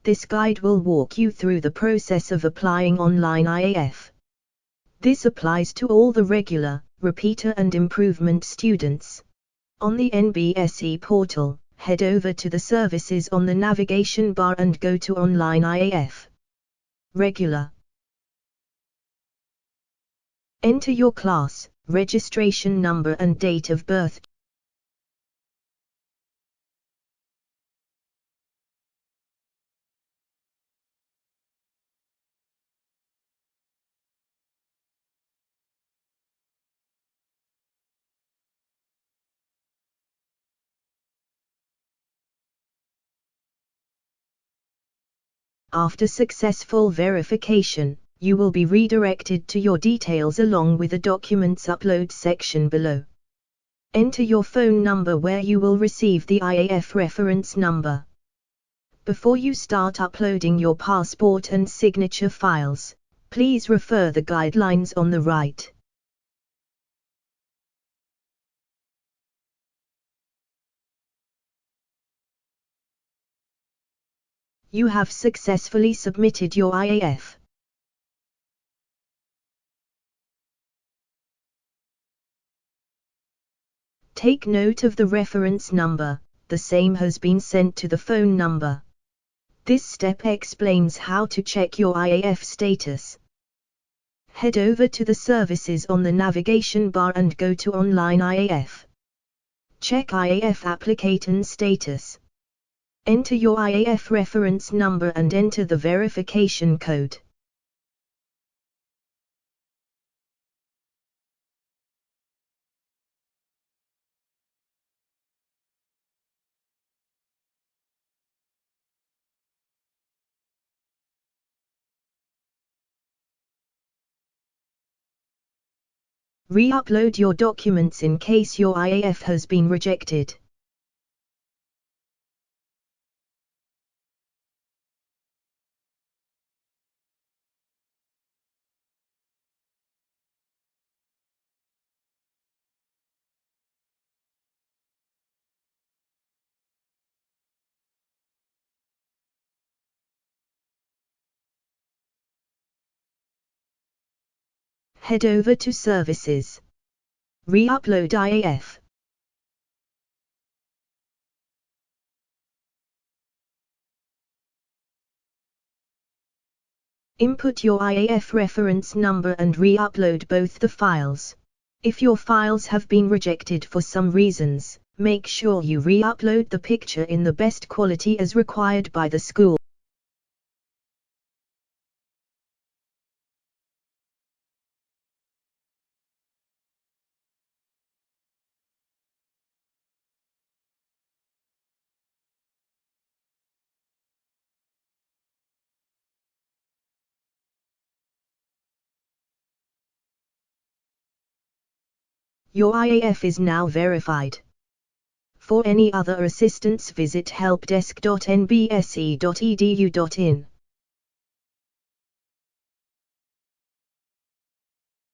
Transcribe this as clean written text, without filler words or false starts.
This guide will walk you through the process of applying online IAF. This applies to all the regular, repeater and improvement students. On the NBSE portal, head over to the services on the navigation bar and go to Online IAF. Regular. Enter your class, registration number and date of birth. After successful verification, you will be redirected to your details along with the documents upload section below. Enter your phone number where you will receive the IAF reference number. Before you start uploading your passport and signature files, please refer the guidelines on the right. You have successfully submitted your IAF. Take note of the reference number, the same has been sent to the phone number. This step explains how to check your IAF status. Head over to the services on the navigation bar and go to Online IAF. Check IAF application status. Enter your IAF reference number and enter the verification code. Re-upload your documents in case your IAF has been rejected. Head over to Services. Re-upload IAF. Input your IAF reference number and re-upload both the files. If your files have been rejected for some reasons, make sure you re-upload the picture in the best quality as required by the school. Your IAF is now verified. For any other assistance visit helpdesk.nbse.edu.in.